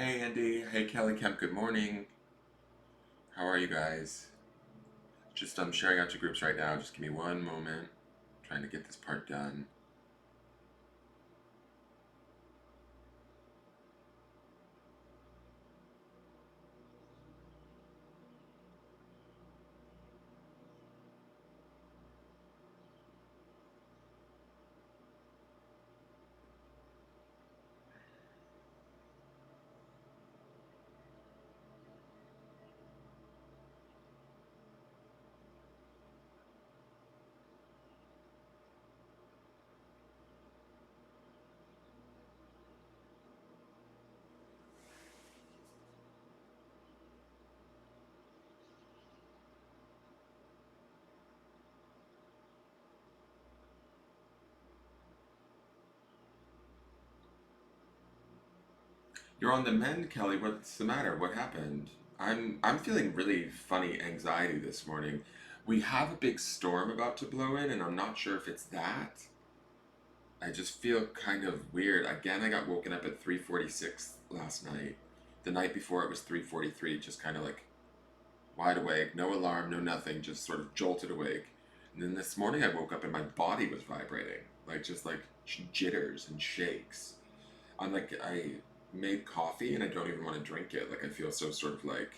Hey Andy, hey Kelly Kemp, good morning. How are you guys? Just sharing out to groups right now. Just give me one moment. Trying to get this part done. You're on the mend, Kelly. What's the matter? What happened? I'm feeling really funny anxiety this morning. We have a big storm about to blow in, and I'm not sure if it's that. I just feel kind of weird. Again, I got woken up at 3:46 last night. The night before it was 3:43, just kind of like wide awake, no alarm, no nothing, just sort of jolted awake. And then this morning I woke up and my body was vibrating, like just like jitters and shakes. I'm like, I made coffee and I don't even want to drink it. Like I feel so sort of like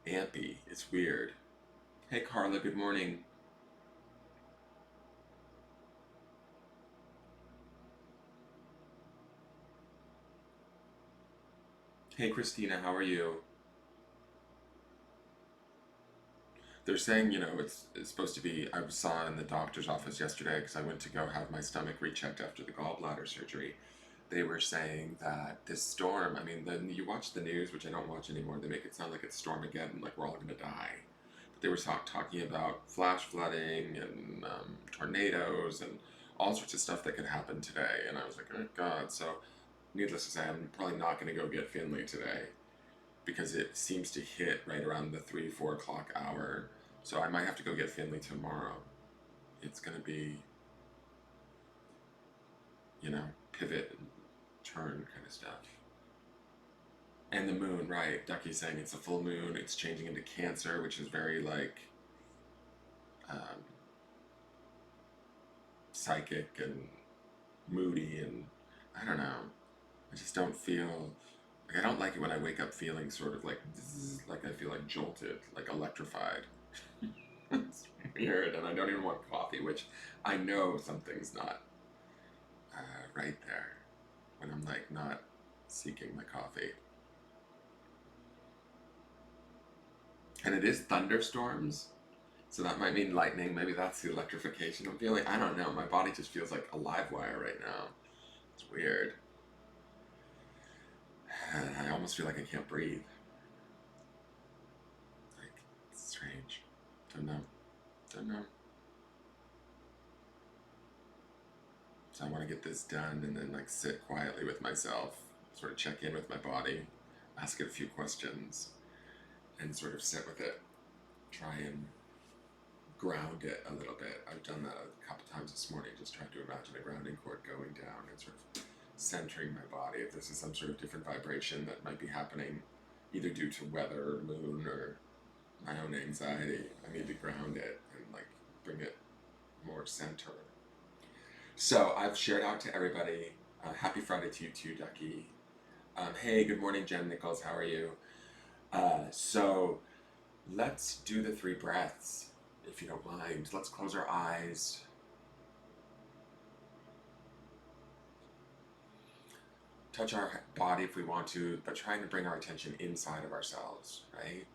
ampy. It's weird. Hey Carla, good morning. Hey Christina, how are you? They're saying, it's supposed to be. I saw in the doctor's office yesterday because I went to go have my stomach rechecked after the gallbladder surgery. They were saying that this storm, I mean, then you watch the news, which I don't watch anymore, they make it sound like it's Stormageddon, like we're all going to die. But they were talking about flash flooding and tornadoes and all sorts of stuff that could happen today. And I was like, oh God. So, needless to say, I'm probably not going to go get Finley today because it seems to hit right around the 3, 4 o'clock hour. So I might have to go get Finley tomorrow. It's going to be, pivot and turn kind of stuff. And the moon, right? Ducky's saying it's a full moon. It's changing into Cancer, which is very like um, psychic and moody, and I don't know. I just don't feel like I don't like it when I wake up feeling sort of like like I feel like jolted, like electrified. It's weird, and I don't even want coffee, which I know something's not right there when I'm like not seeking my coffee. And it is thunderstorms, so that might mean lightning. Maybe that's the electrification I'm feeling. I don't know. My body just feels like a live wire right now. It's weird. I almost feel like I can't breathe. Like, it's strange. Don't know. Don't know. So I want to get this done and then like sit quietly with myself, sort of check in with my body, ask it a few questions, and sort of sit with it. Try and ground it a little bit. I've done that a couple times this morning, just trying to imagine a grounding cord going down and sort of centering my body. If this is some sort of different vibration that might be happening, either due to weather or moon or my own anxiety, I need to ground it and like bring it more center. So I've shared out to everybody. Happy Friday to you too, Ducky. Hey, good morning, Jen Nichols. How are you? So let's do the 3 breaths, if you don't mind. Let's close our eyes. Touch our body if we want to, but trying to bring our attention inside of ourselves, right?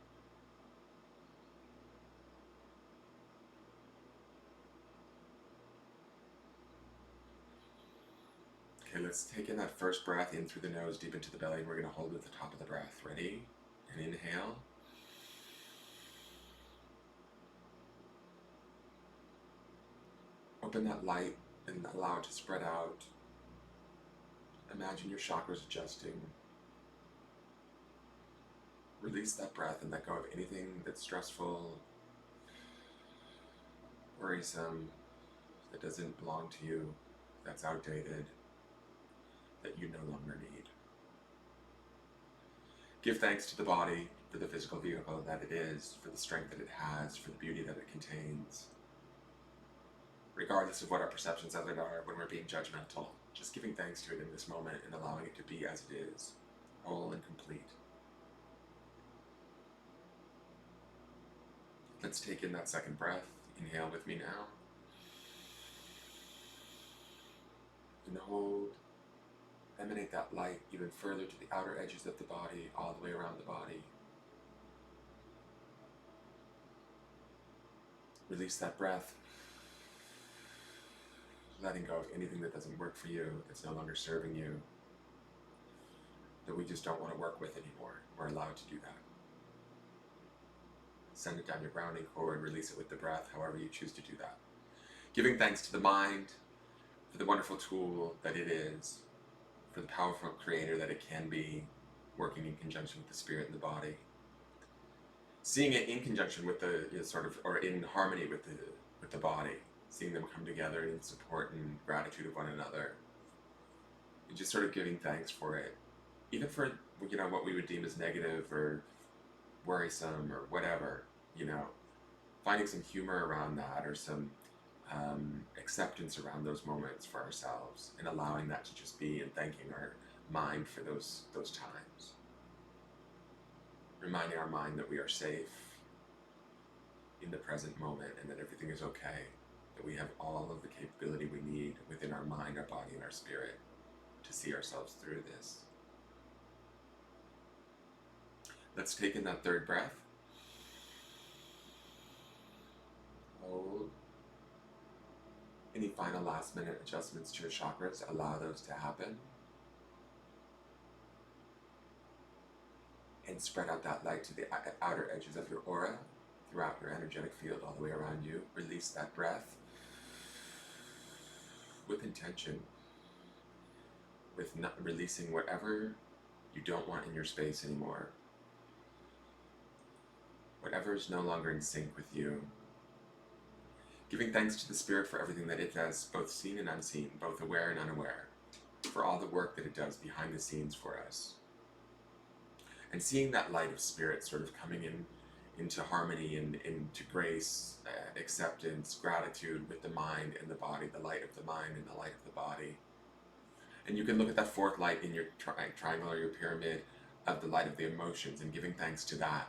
Okay, let's take in that first breath in through the nose, deep into the belly, and we're going to hold at the top of the breath. Ready? And inhale. Open that light and allow it to spread out. Imagine your chakras adjusting. Release that breath and let go of anything that's stressful, worrisome, that doesn't belong to you, that's outdated, that you no longer need. Give thanks to the body for the physical vehicle that it is, for the strength that it has, for the beauty that it contains. Regardless of what our perceptions of it are when we're being judgmental, just giving thanks to it in this moment and allowing it to be as it is, whole and complete. Let's take in that second breath. Inhale with me now. And hold. Emanate that light even further to the outer edges of the body, all the way around the body. Release that breath, letting go of anything that doesn't work for you, that's no longer serving you, that we just don't want to work with anymore. We're allowed to do that. Send it down your grounding cord, release it with the breath, however you choose to do that. Giving thanks to the mind for the wonderful tool that it is, for the powerful creator that it can be, working in conjunction with the spirit and the body. Seeing it in conjunction with the, or in harmony with the body, seeing them come together in support and gratitude of one another. And just sort of giving thanks for it. Even for, what we would deem as negative or worrisome or whatever, finding some humor around that or some acceptance around those moments for ourselves and allowing that to just be and thanking our mind for those times. Reminding our mind that we are safe in the present moment and that everything is okay, that we have all of the capability we need within our mind, our body, and our spirit to see ourselves through this. Let's take in that third breath. Hold. Any final last minute adjustments to your chakras, allow those to happen. And spread out that light to the outer edges of your aura, throughout your energetic field, all the way around you. Release that breath with intention, with not releasing whatever you don't want in your space anymore. Whatever is no longer in sync with you. Giving thanks to the Spirit for everything that it does, both seen and unseen, both aware and unaware, for all the work that it does behind the scenes for us. And seeing that light of Spirit sort of coming into harmony and into grace, acceptance, gratitude with the mind and the body, the light of the mind and the light of the body. And you can look at that fourth light in your triangle or your pyramid of the light of the emotions and giving thanks to that.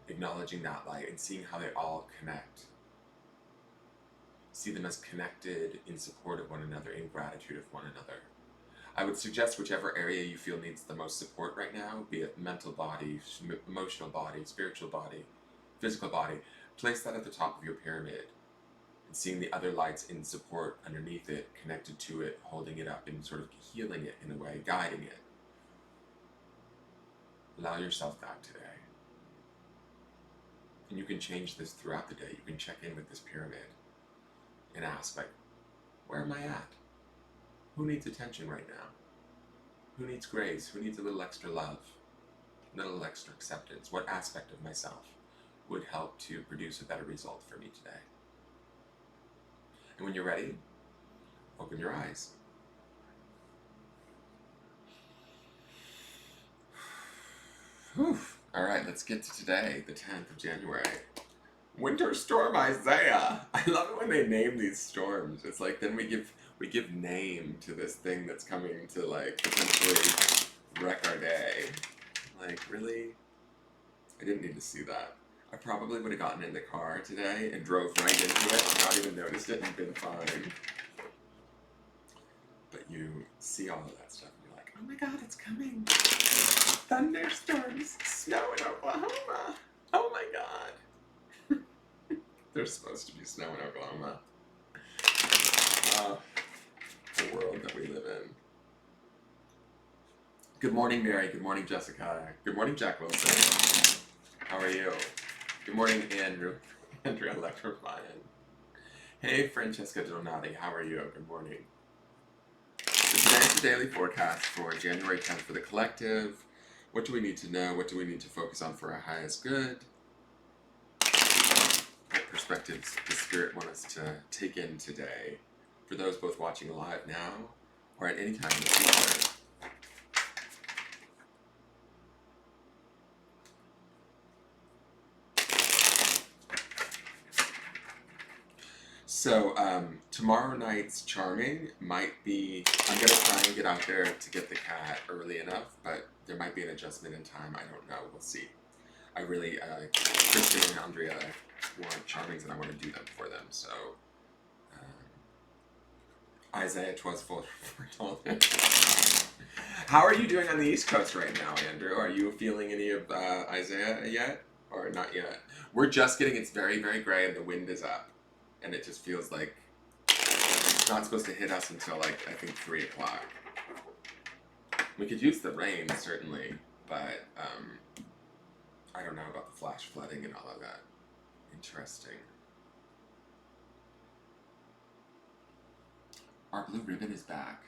Acknowledging that light and seeing how they all connect. See them as connected in support of one another, in gratitude of one another. I would suggest whichever area you feel needs the most support right now, be it mental body, emotional body, spiritual body, physical body, place that at the top of your pyramid and seeing the other lights in support underneath it, connected to it, holding it up and sort of healing it in a way, guiding it. Allow yourself that today. And you can change this throughout the day. You can check in with this pyramid and ask, where am I at? Who needs attention right now? Who needs grace? Who needs a little extra love? A little extra acceptance? What aspect of myself would help to produce a better result for me today? And when you're ready, open your eyes. Whew. All right, let's get to today, the 10th of January. Winter Storm Isaiah. I love it when they name these storms. It's like then we give name to this thing that's coming to potentially wreck our day. Really? I didn't need to see that. I probably would have gotten in the car today and drove right into it and not even noticed it and been fine. But you see all of that stuff and you're like, oh my God, it's coming. Thunderstorms, snow in Oklahoma. Oh my God. There's supposed to be snow in Oklahoma. The world that we live in. Good morning, Mary. Good morning, Jessica. Good morning, Jack Wilson. How are you? Good morning, Andrea Electrifying. Hey, Francesca Donati. How are you? Good morning. So today's the daily forecast for January 10th for the collective. What do we need to know? What do we need to focus on for our highest good? What perspectives does Spirit want us to take in today? For those both watching live now or at any time in the future. So tomorrow night's charming might be. I'm gonna try and get out there to get the cat early enough, but there might be an adjustment in time. I don't know. We'll see. I really, Kristen and Andrea want charmings, and I want to do them for them. So Isaiah, 'twas foretold. How are you doing on the East Coast right now, Andrew? Are you feeling any of Isaiah yet, or not yet? We're just getting. It's very, very gray, and the wind is up, and it just feels like it's not supposed to hit us until like I think 3 o'clock. We could use the rain certainly, but I don't know about the flash flooding and all of that. Interesting. Our blue ribbon is back.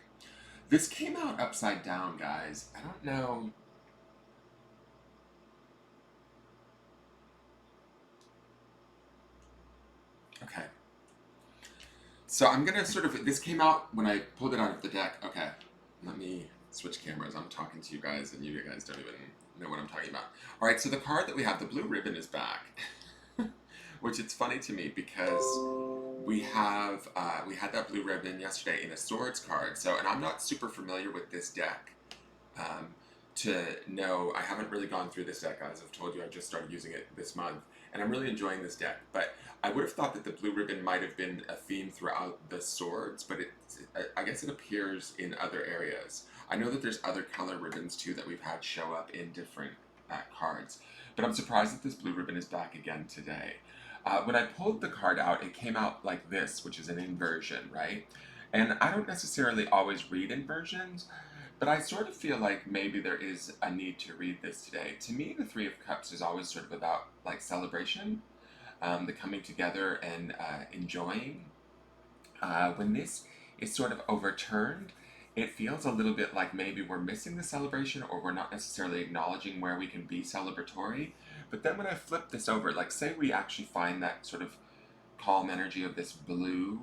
This came out upside down, guys. I don't know. Okay. So I'm gonna sort of, this came out when I pulled it out of the deck. Okay, let me switch cameras. I'm talking to you guys and you guys don't even know what I'm talking about. All right, so the card that we have, the blue ribbon is back. Which it's funny to me because we had that blue ribbon yesterday in a swords card. So, and I'm not super familiar with this deck. To know, I haven't really gone through this deck, as I've told you. I just started using it this month, and I'm really enjoying this deck. But I would have thought that the blue ribbon might have been a theme throughout the swords, but I guess it appears in other areas. I know that there's other color ribbons too that we've had show up in different cards, but I'm surprised that this blue ribbon is back again today. When I pulled the card out, it came out like this, which is an inversion, right? And I don't necessarily always read inversions, but I sort of feel like maybe there is a need to read this today. To me, the Three of Cups is always sort of about like celebration, the coming together and enjoying. When this is sort of overturned, it feels a little bit like maybe we're missing the celebration or we're not necessarily acknowledging where we can be celebratory. But then when I flip this over, like say we actually find that sort of calm energy of this blue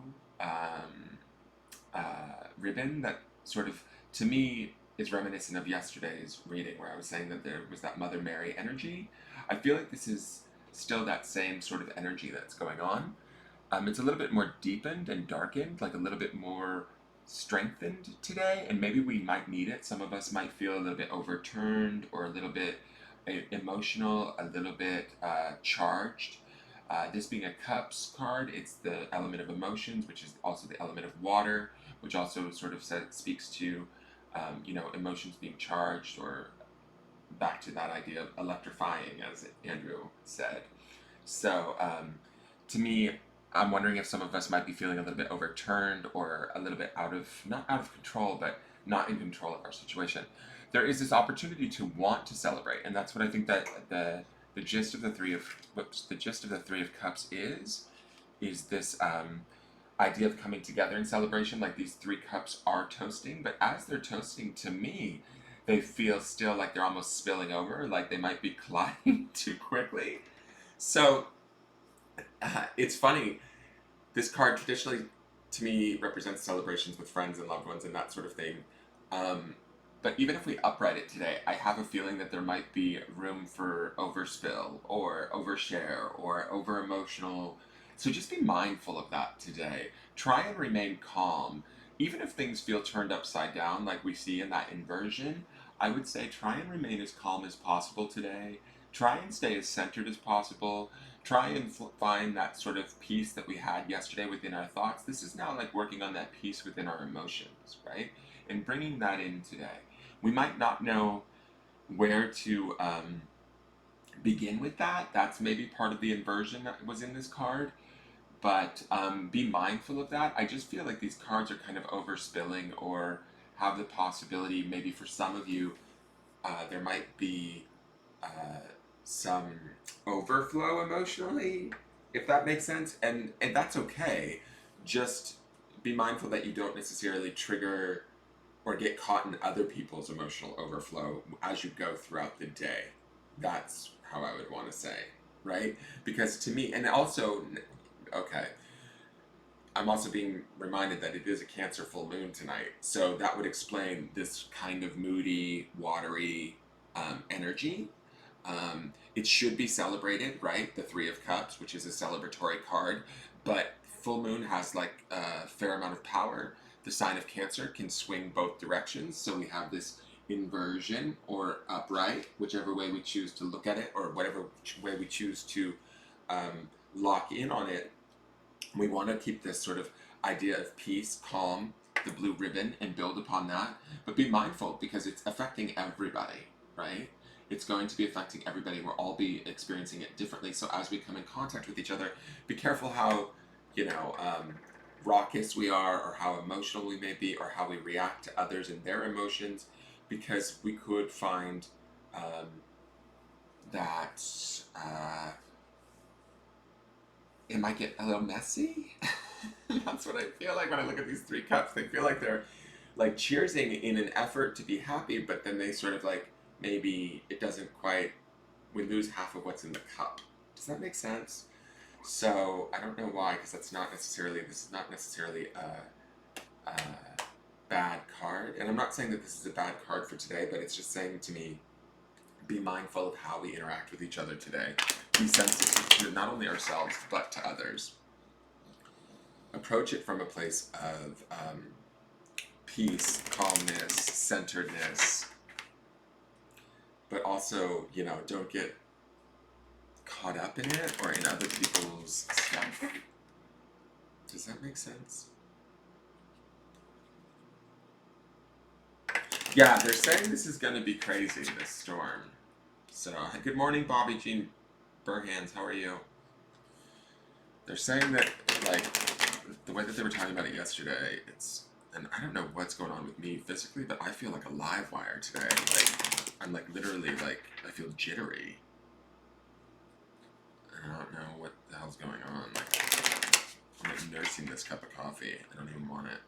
ribbon that sort of, to me, is reminiscent of yesterday's reading where I was saying that there was that Mother Mary energy. I feel like this is still that same sort of energy that's going on. It's a little bit more deepened and darkened, like a little bit more strengthened today, and maybe we might need it. Some of us might feel a little bit overturned or a little bit emotional, a little bit charged. This being a Cups card, it's the element of emotions, which is also the element of water, which also sort of speaks to, emotions being charged, or back to that idea of electrifying, as Andrew said. So, to me, I'm wondering if some of us might be feeling a little bit overturned or a little bit not out of control, but not in control of our situation. There is this opportunity to want to celebrate, and that's what I think that the gist of the Three of Cups is this idea of coming together in celebration. Like these three cups are toasting, but as they're toasting, to me, they feel still like they're almost spilling over, like they might be colliding too quickly. So it's funny. This card traditionally, to me, represents celebrations with friends and loved ones and that sort of thing. But even if we upright it today, I have a feeling that there might be room for overspill or overshare or over emotional. So just be mindful of that today. Try and remain calm. Even if things feel turned upside down, like we see in that inversion, I would say try and remain as calm as possible today. Try and stay as centered as possible. Try and find that sort of peace that we had yesterday within our thoughts. This is now like working on that peace within our emotions, right? And bringing that in today. We might not know where to begin with that. That's maybe part of the inversion that was in this card. But be mindful of that. I just feel like these cards are kind of overspilling or have the possibility, maybe for some of you, there might be some overflow emotionally, if that makes sense. And that's okay. Just be mindful that you don't necessarily trigger or get caught in other people's emotional overflow as you go throughout the day. That's how I would want to say, right? Because to me, and also, okay, I'm also being reminded that it is a Cancer full moon tonight. So that would explain this kind of moody, watery energy. It should be celebrated, right? The Three of Cups, which is a celebratory card, but full moon has like a fair amount of power. The sign of Cancer can swing both directions, so we have this inversion or upright, whichever way we choose to look at it, or whatever way we choose to lock in on it. We want to keep this sort of idea of peace, calm, the blue ribbon, and build upon that. But be mindful, because it's affecting everybody, right? It's going to be affecting everybody. We'll all be experiencing it differently. So as we come in contact with each other, be careful how, raucous we are, or how emotional we may be, or how we react to others and their emotions, because we could find that it might get a little messy. That's what I feel like when I look at these 3 cups. They feel like they're like cheersing in an effort to be happy, but then they sort of like, maybe it doesn't quite, we lose half of what's in the cup. Does that make sense? So I don't know why, because this is not necessarily a bad card. And I'm not saying that this is a bad card for today, but it's just saying to me, be mindful of how we interact with each other today. Be sensitive to not only ourselves, but to others. Approach it from a place of peace, calmness, centeredness, but also, don't get caught up in it or in other people's stuff. Does that make sense? Yeah, they're saying this is going to be crazy, this storm. So, good morning, Bobby Jean Burhans. How are you? They're saying that, like, the way that they were talking about it yesterday, and I don't know what's going on with me physically, but I feel like a live wire today. Like, I'm like literally like, I feel jittery. I don't know what the hell's going on. Like, I'm like nursing this cup of coffee. I don't even want it.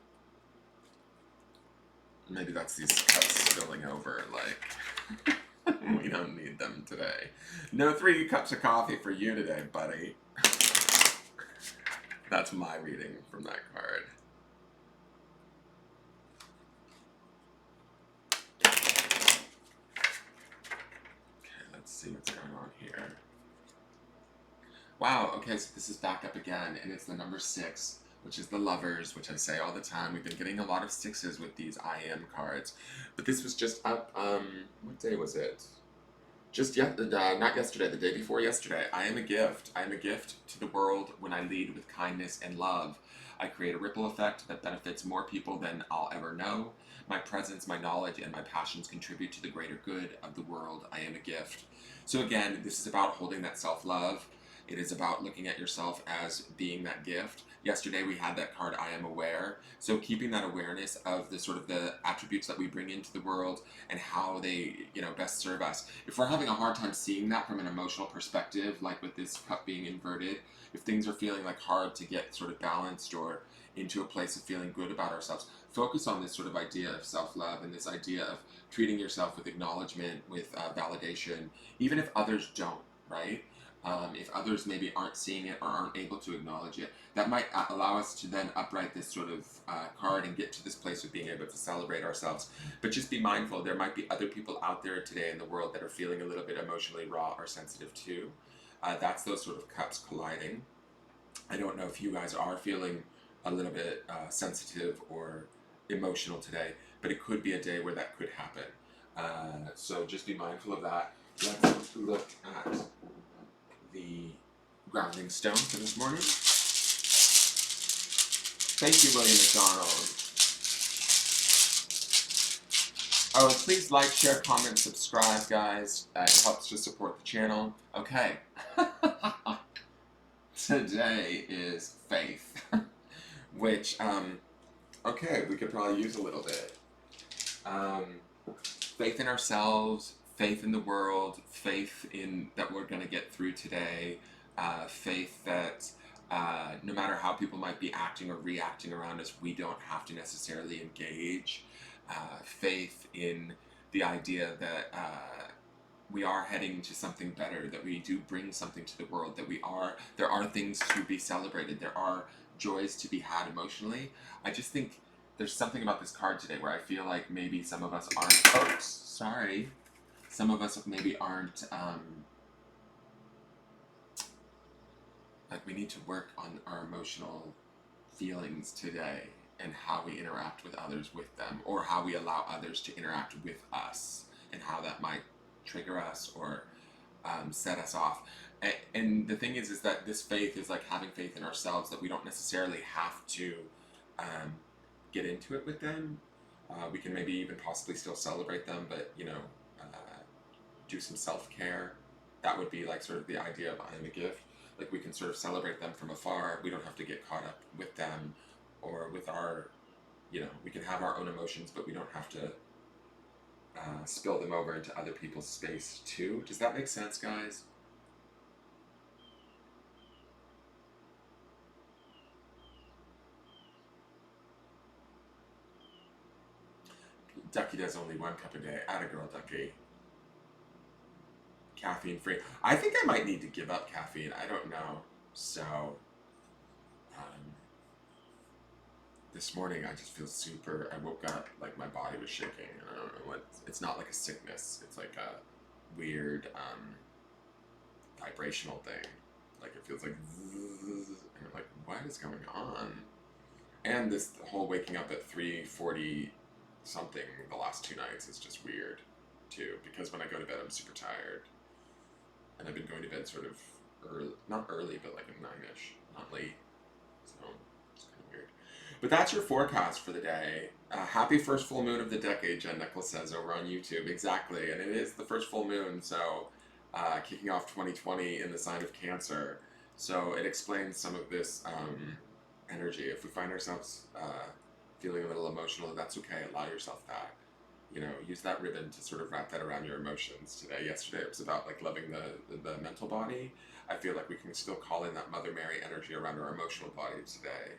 Maybe that's these cups spilling over, like, we don't need them today. No 3 cups of coffee for you today, buddy. That's my reading from that card. Okay, let's see what's going on here. Wow, okay, so this is back up again, and it's the number 6, which is the Lovers, which I say all the time. We've been getting a lot of 6s with these I am cards. But this was just up, what day was it? Not yesterday, the day before yesterday. I am a gift. I am a gift to the world when I lead with kindness and love. I create a ripple effect that benefits more people than I'll ever know. My presence, my knowledge, and my passions contribute to the greater good of the world. I am a gift. So again, this is about holding that self-love. It is about looking at yourself as being that gift. Yesterday we had that card, I am aware. So keeping that awareness of the sort of the attributes that we bring into the world and how they, best serve us. If we're having a hard time seeing that from an emotional perspective, like with this cup being inverted, if things are feeling like hard to get sort of balanced or into a place of feeling good about ourselves, focus on this sort of idea of self-love and this idea of treating yourself with acknowledgement, with validation, even if others don't, right? If others maybe aren't seeing it or aren't able to acknowledge it, that might allow us to then upright this sort of card and get to this place of being able to celebrate ourselves. But just be mindful, there might be other people out there today in the world that are feeling a little bit emotionally raw or sensitive too. That's those sort of cups colliding. I don't know if you guys are feeling a little bit sensitive or emotional today, but it could be a day where that could happen. So just be mindful of that. Let's look at the grounding stone for this morning. Thank you, William McDonald. Oh, please like, share, comment, subscribe, guys. It helps to support the channel. Okay. Today is faith, which, okay, we could probably use a little bit. Faith in ourselves, faith in the world, faith in that we're going to get through today, faith that no matter how people might be acting or reacting around us, we don't have to necessarily engage. Faith in the idea that we are heading to something better, that we do bring something to the world, that there are things to be celebrated, there are joys to be had emotionally. I just think there's something about this card today where I feel like maybe some of us aren't, some of us maybe aren't, like we need to work on our emotional feelings today and how we interact with others with them, or how we allow others to interact with us, and how that might trigger us or set us off. And the thing is that this faith is like having faith in ourselves, that we don't necessarily have to um, get into it with them. We can maybe even possibly still celebrate them, but do some self-care. That would be like sort of the idea of I am a gift. Like we can sort of celebrate them from afar. We don't have to get caught up with them or with our, we can have our own emotions, but we don't have to spill them over into other people's space too. Does that make sense, guys? Ducky does only 1 cup a day. Atta girl, Ducky. Caffeine free. I think I might need to give up caffeine. I don't know. So, um, this morning I just feel super. I woke up like my body was shaking. And I don't know what. It's not like a sickness. It's like a weird vibrational thing. Like it feels like, zzz, and I'm like, what is going on? And this whole waking up at 3:40 something the last 2 nights is just weird too, because when I go to bed I'm super tired, and I've been going to bed sort of early, not early, but like a 9ish, not late. So it's kind of weird. But that's your forecast for the day. Happy first full moon of the decade, Jen Nichols says over on YouTube. Exactly, and it is the first full moon, so kicking off 2020 in the sign of Cancer. So it explains some of this energy. If we find ourselves feeling a little emotional, that's okay. Allow yourself that. Use that ribbon to sort of wrap that around your emotions today. Yesterday it was about like loving the mental body. I feel like we can still call in that Mother Mary energy around our emotional body today,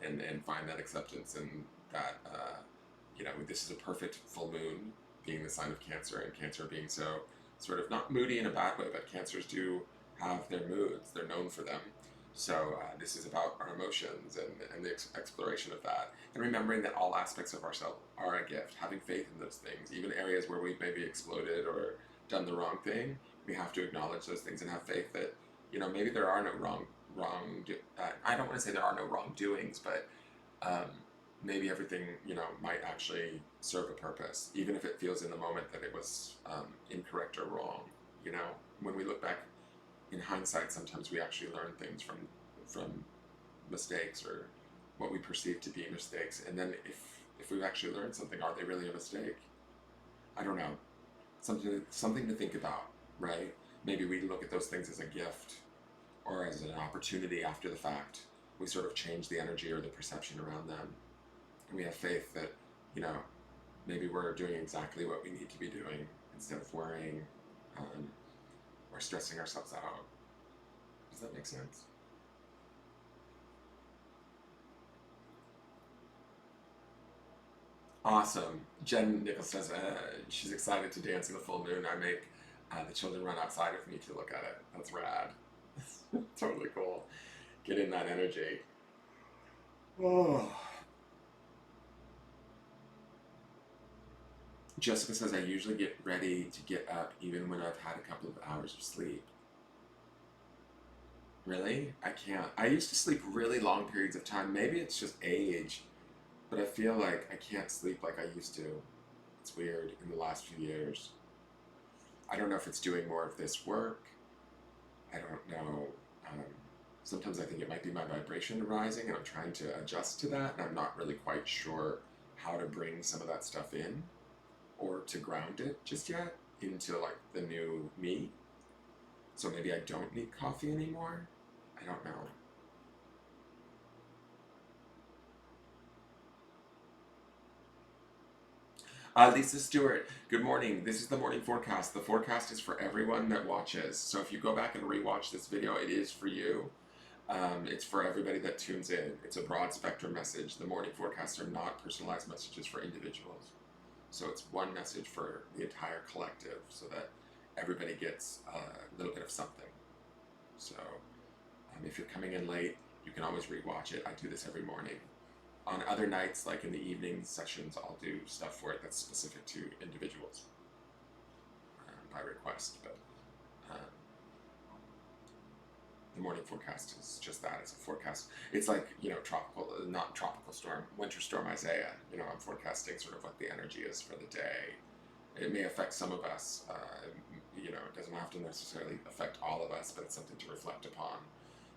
and find that acceptance, and that this is a perfect full moon, being the sign of Cancer, and Cancer being so sort of not moody in a bad way, but Cancers do have their moods. They're known for them. So this is about our emotions and the exploration of that, and remembering that all aspects of ourselves are a gift. Having faith in those things, even areas where we've maybe exploded or done the wrong thing, we have to acknowledge those things and have faith that maybe there are no I don't want to say there are no wrongdoings, but maybe everything might actually serve a purpose, even if it feels in the moment that it was incorrect or wrong. When we look back in hindsight, sometimes we actually learn things from mistakes, or what we perceive to be mistakes. And then if we've actually learned something, are they really a mistake? I don't know. Something to think about, right? Maybe we look at those things as a gift or as an opportunity after the fact. We sort of change the energy or the perception around them. And we have faith that, maybe we're doing exactly what we need to be doing instead of worrying or stressing ourselves out. Does that make sense? Awesome. Jen Nichols says she's excited to dance in the full moon. I make the children run outside with me to look at it. That's rad. Totally cool. Get in that energy. Oh. Jessica says I usually get ready to get up even when I've had a couple of hours of sleep. Really? I can't. I used to sleep really long periods of time. Maybe it's just age, but I feel like I can't sleep like I used to. It's weird in the last few years. I don't know if it's doing more of this work. I don't know. Um, Sometimes I think it might be my vibration rising, and I'm trying to adjust to that, and I'm not really quite sure how to bring some of that stuff in, or to ground it just yet into like the new me. So maybe I don't need coffee anymore. I don't know. Lisa Stewart, good morning. This is the morning forecast. The forecast is for everyone that watches. So if you go back and rewatch this video, it is for you. It's for everybody that tunes in. It's a broad spectrum message. The morning forecasts are not personalized messages for individuals. So it's one message for the entire collective, so that everybody gets a little bit of something. So if you're coming in late, you can always rewatch it. I do this every morning. On other nights, like in the evening sessions, I'll do stuff for it that's specific to individuals by request. But The morning forecast is just that. It's a forecast. It's like, tropical, not tropical storm, winter storm Isaiah. I'm forecasting sort of what the energy is for the day. It may affect some of us. It doesn't have to necessarily affect all of us, but it's something to reflect upon,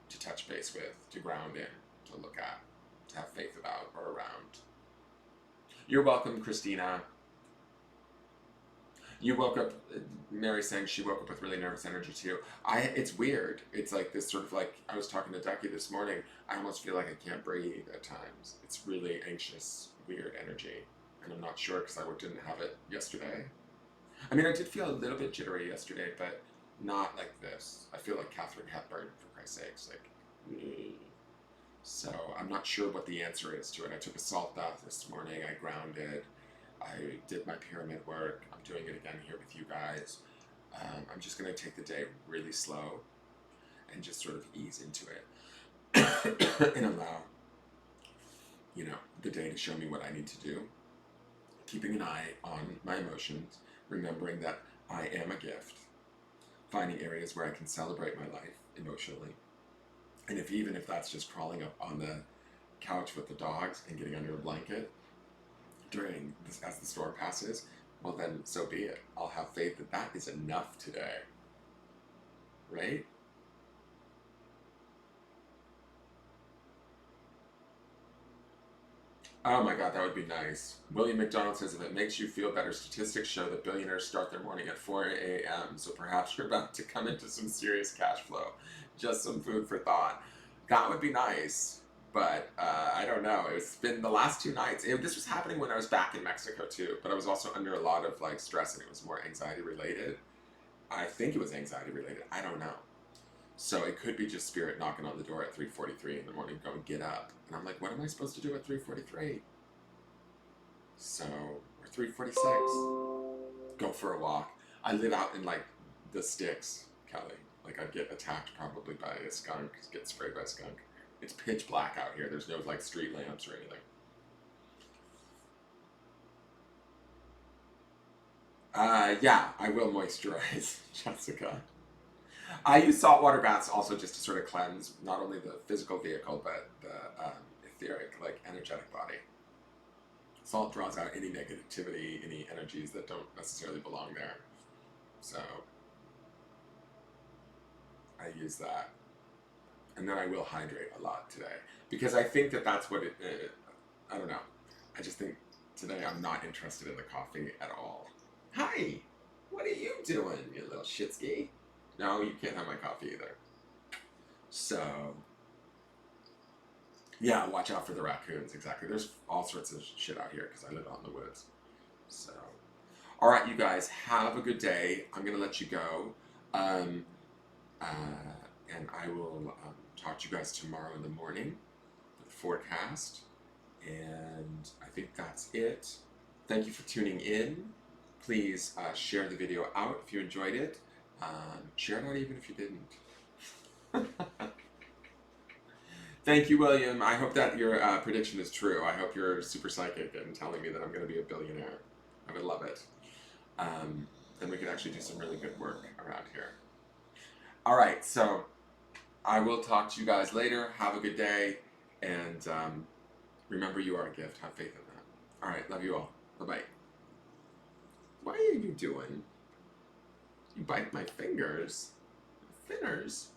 to touch base with, to ground in, to look at, to have faith about or around. You're welcome, Christina. You woke up, Mary saying she woke up with really nervous energy too. It's weird. It's like this sort of like, I was talking to Ducky this morning, I almost feel like I can't breathe at times. It's really anxious, weird energy. And I'm not sure because I didn't have it yesterday. I mean, I did feel a little bit jittery yesterday, but not like this. I feel like Catherine Hepburn, for Christ's sakes. So I'm not sure what the answer is to it. I took a salt bath this morning. I grounded. I did my pyramid work. I'm doing it again here with you guys. I'm just going to take the day really slow and just sort of ease into it and allow, the day to show me what I need to do. Keeping an eye on my emotions, remembering that I am a gift, finding areas where I can celebrate my life emotionally. And even if that's just crawling up on the couch with the dogs and getting under a blanket during this, as the storm passes, well then so be it. I'll have faith that that is enough today. Right? Oh my God, that would be nice. William McDonald says, if it makes you feel better, statistics show that billionaires start their morning at 4 a.m. So perhaps you're about to come into some serious cash flow. Just some food for thought. That would be nice, but I don't know. It's been the last 2 nights. This was happening when I was back in Mexico too, but I was also under a lot of stress, and it was more anxiety related. I think it was anxiety related. I don't know. So it could be just spirit knocking on the door at 3:43 in the morning, going, get up. And I'm like, what am I supposed to do at 3:43? So, or 3:46. Go for a walk. I live out in the sticks, Kelly. I'd get attacked probably by a skunk, get sprayed by a skunk. It's pitch black out here. There's no street lamps or anything. Yeah, I will moisturize, Jessica. I use saltwater baths also just to sort of cleanse not only the physical vehicle, but the etheric, energetic body. Salt draws out any negativity, any energies that don't necessarily belong there. So I use that. And then I will hydrate a lot today. Because I think that that's what I don't know. I just think today I'm not interested in the coffee at all. Hi! What are you doing, you little shitski? No, you can't have my coffee either. So, yeah, watch out for the raccoons, exactly. There's all sorts of shit out here because I live out in the woods. So, all right, you guys, have a good day. I'm going to let you go. And I will talk to you guys tomorrow in the morning for the forecast. And I think that's it. Thank you for tuning in. Please share the video out if you enjoyed it. Share it out even if you didn't. Thank you, William. I hope that your prediction is true. I hope you're super psychic and telling me that I'm going to be a billionaire. I would love it. Then we could actually do some really good work around here. All right, so I will talk to you guys later. Have a good day. And remember, you are a gift. Have faith in that. All right, love you all. Bye-bye. What are you doing? You bite my fingers. Thinners.